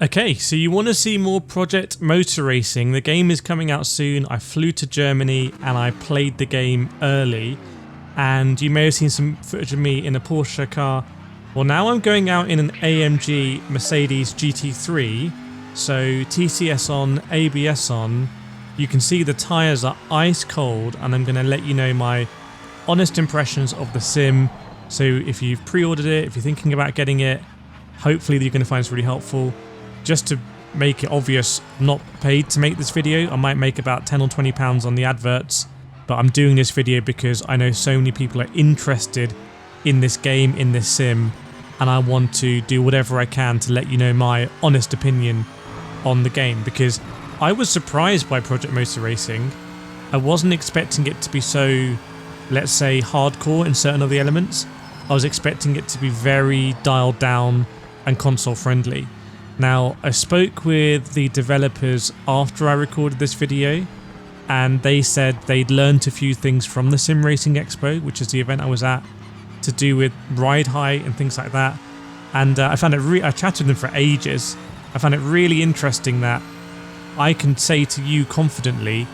Okay, so you want to see more Project Motor Racing. The game is coming out soon. I flew to Germany and I played the game early. And you may have seen some footage of me in a Porsche car. Well, now I'm going out in an AMG Mercedes GT3. So TCS on, ABS on. You can see the tyres are ice cold, and I'm going to let you know my honest impressions of the sim. So if you've pre-ordered it, if you're thinking about getting it, hopefully you're going to find this really helpful. Just to make it obvious, I'm not paid to make this video. I might make about £10 or £20 on the adverts, but I'm doing this video because I know so many people are interested in this game, in this sim, and I want to do whatever I can to let you know my honest opinion on the game, because I was surprised by Project Motor Racing. I wasn't expecting it to be so, let's say, hardcore in certain of the elements. I was expecting it to be very dialed down and console friendly. Now, I spoke with the developers after I recorded this video, and they said they'd learned a few things from the Sim Racing Expo, which is the event I was at, to do with ride height and things like that. And I found it I chatted with them for ages. I found it really interesting that I can say to you confidently,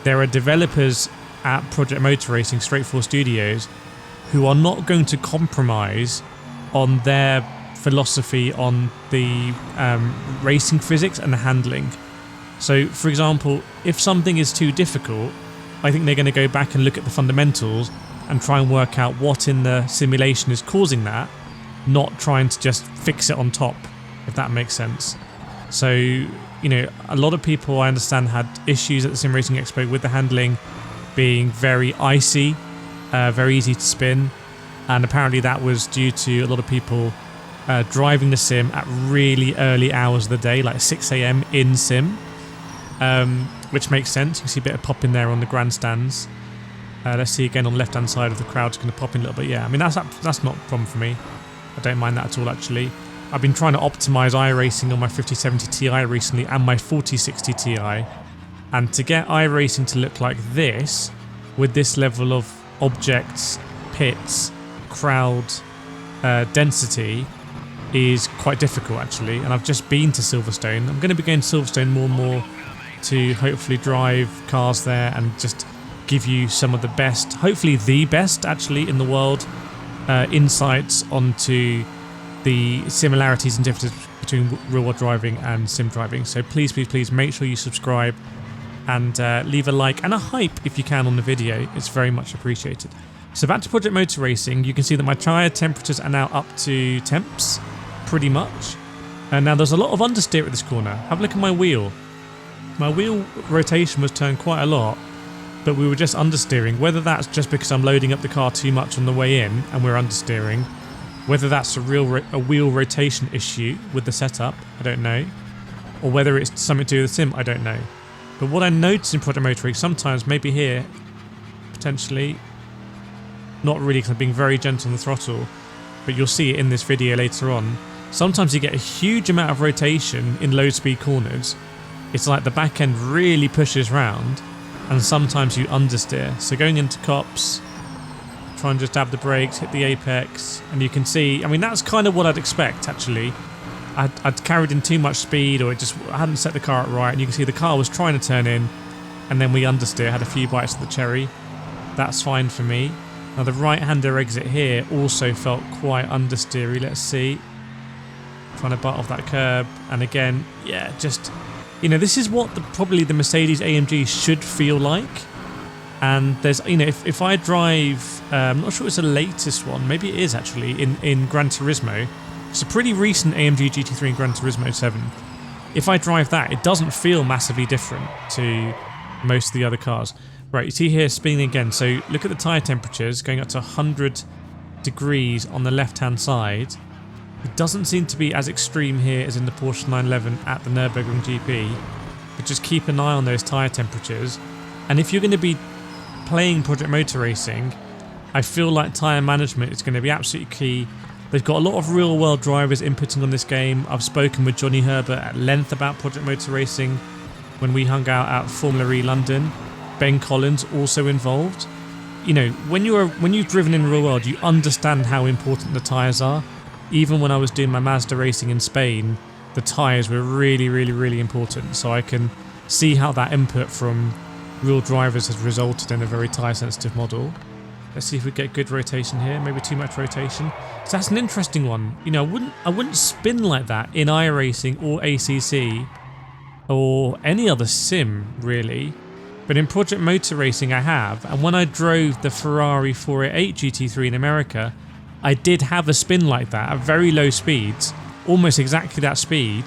there are developers at Project Motor Racing, Straightforward Studios, who are not going to compromise on their philosophy on the racing physics and the handling. So, for example, if something is too difficult, I think they're going to go back and look at the fundamentals and try and work out what in the simulation is causing that, not trying to just fix it on top, if that makes sense. So, you know, a lot of people, I understand, had issues at the Sim Racing Expo with the handling being very icy, very easy to spin, and apparently that was due to a lot of people driving the sim at really early hours of the day, like 6 AM in sim, which makes sense. You can see a bit of pop in there on the grandstands. Let's see again on the left hand side of the crowd's going to pop in a little bit. Yeah, I mean that's not a problem for me. I don't mind that at all, actually. I've been trying to optimize iRacing on my 5070 Ti recently and my 4060 Ti, and to get iRacing to look like this with this level of objects, pits, crowd, density is quite difficult, actually. And I've just been to Silverstone. I'm going to be going to Silverstone more and more to hopefully drive cars there and just give you some of the best, hopefully the best actually in the world, insights onto the similarities and differences between real world driving and sim driving. So please, please, please make sure you subscribe and leave a like and a hype if you can on the video. It's very much appreciated. So back to Project Motor Racing, you can see that my tyre temperatures are now up to temps, pretty much. And now there's a lot of understeer at this corner. Have a look at my wheel. My wheel rotation was turned quite a lot, but we were just understeering. Whether that's just because I'm loading up the car too much on the way in and we're understeering, whether that's a wheel rotation issue with the setup, I don't know. Or whether it's something to do with the sim, I don't know. But what I noticed in Project Motor Racing, sometimes, maybe here, potentially, not really because I'm being very gentle on the throttle, but you'll see it in this video later on. Sometimes you get a huge amount of rotation in low speed corners. It's like the back end really pushes round, and sometimes you understeer. So going into cops, try and just dab the brakes, hit the apex, and you can see, I mean that's kind of what I'd expect actually. I'd carried in too much speed, or I hadn't set the car up right, and you can see the car was trying to turn in, and then we understeer, had a few bites of the cherry. That's fine for me. Now the right-hander exit here also felt quite understeery. Let's see. Trying to butt off that curb, and again, yeah, just, you know, this is what probably the Mercedes AMG should feel like. And there's, you know, if I drive, I'm not sure it's the latest one, maybe it is actually, in Gran Turismo. It's a pretty recent AMG GT3 in Gran Turismo 7. If I drive that, it doesn't feel massively different to most of the other cars. Right, you see here spinning again, so look at the tyre temperatures going up to 100 degrees on the left-hand side. It doesn't seem to be as extreme here as in the Porsche 911 at the Nürburgring GP, but just keep an eye on those tyre temperatures. And if you're going to be playing Project Motor Racing, I feel like tyre management is going to be absolutely key. They've got a lot of real-world drivers inputting on this game. I've spoken with Johnny Herbert at length about Project Motor Racing when we hung out at Formula E London. Ben Collins also involved. You know, when you've driven in real world, you understand how important the tyres are. Even when I was doing my Mazda racing in Spain, the tyres were really, really, really important. So I can see how that input from real drivers has resulted in a very tyre sensitive model. Let's see if we get good rotation here. Maybe too much rotation. So that's an interesting one. You know, I wouldn't spin like that in iRacing or ACC or any other sim really. But in Project Motor Racing I have, and when I drove the Ferrari 488 GT3 in America, I did have a spin like that at very low speeds, almost exactly that speed,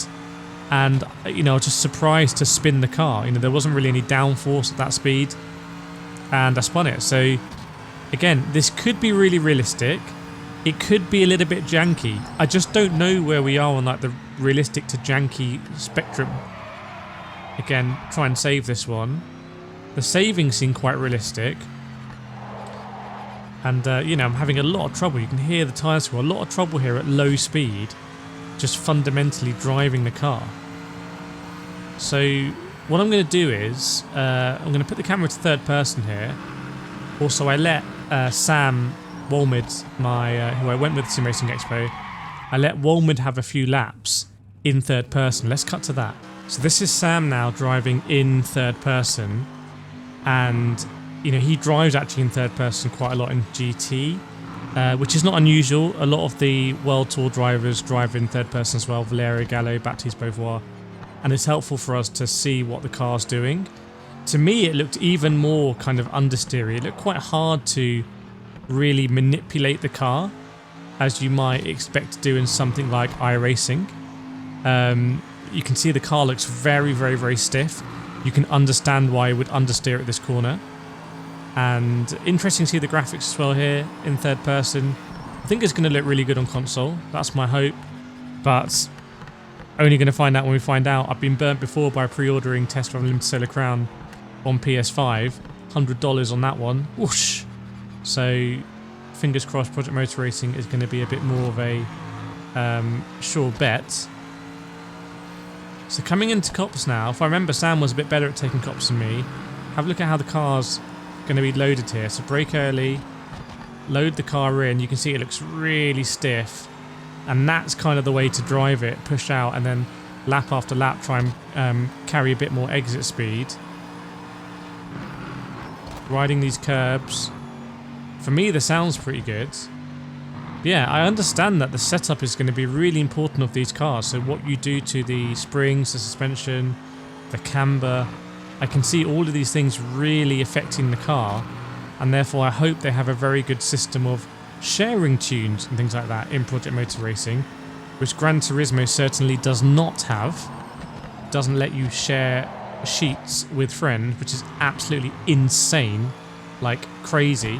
and you know, I was just surprised to spin the car. You know, there wasn't really any downforce at that speed, and I spun it. So again, this could be really realistic. It could be a little bit janky. I just don't know where we are on like the realistic to janky spectrum. Again, try and save this one. The savings seem quite realistic. And, you know, I'm having a lot of trouble. You can hear the tyres score. A lot of trouble here at low speed. Just fundamentally driving the car. So, what I'm going to do is, I'm going to put the camera to third person here. Also, I let Sam Walmid, who I went with Sim Racing Expo, I let Walmid have a few laps in third person. Let's cut to that. So this is Sam now driving in third person, and you know, he drives actually in third person quite a lot in GT, which is not unusual. A lot of the World Tour drivers drive in third person as well, Valerio Gallo, Baptiste Beauvoir, and it's helpful for us to see what the car's doing. To me, it looked even more kind of understeery. It looked quite hard to really manipulate the car, as you might expect to do in something like iRacing. You can see the car looks very, very, very stiff. You can understand why it would understeer at this corner. And interesting to see the graphics as well here in third person. I think it's going to look really good on console. That's my hope. But only going to find out when we find out. I've been burnt before by pre-ordering Test Drive Unlimited Solar Crown on PS5. $100 on that one. Whoosh! So fingers crossed Project Motor Racing is going to be a bit more of a sure bet. So coming into cops now, if I remember, Sam was a bit better at taking cops than me. Have a look at how the car's going to be loaded here. So brake early, load the car in. You can see it looks really stiff, and that's kind of the way to drive it. Push out and then lap after lap try and carry a bit more exit speed. Riding these curbs. For me, the sound's pretty good. Yeah, I understand that the setup is going to be really important of these cars. So what you do to the springs, the suspension, the camber, I can see all of these things really affecting the car, and therefore I hope they have a very good system of sharing tunes and things like that in Project Motor Racing, which Gran Turismo certainly does not have. It doesn't let you share sheets with friends, which is absolutely insane, like crazy.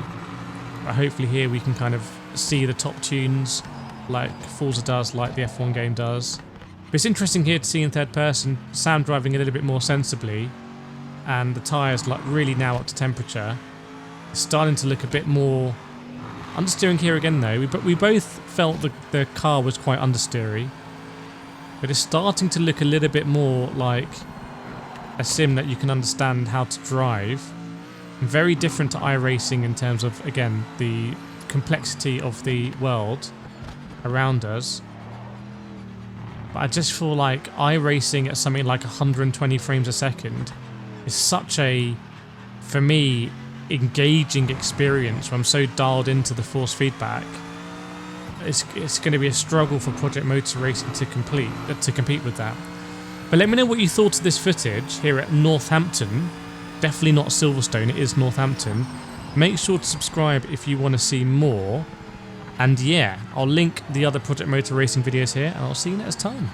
But hopefully here we can kind of see the top tunes like Forza does, like the F1 game does. But it's interesting here to see in third person Sam driving a little bit more sensibly, and the tyres like really now up to temperature. It's starting to look a bit more understeering here again though. We both felt the car was quite understeery, but it's starting to look a little bit more like a sim that you can understand how to drive. Very different to iRacing in terms of, again, the complexity of the world around us. But I just feel like iRacing at something like 120 frames a second is such a, for me, engaging experience where I'm so dialed into the force feedback. It's going to be a struggle for Project Motor Racing to compete with that. But let me know what you thought of this footage here at Northampton. Definitely not Silverstone, it is Northampton. Make sure to subscribe if you want to see more. And yeah, I'll link the other Project Motor Racing videos here, and I'll see you next time.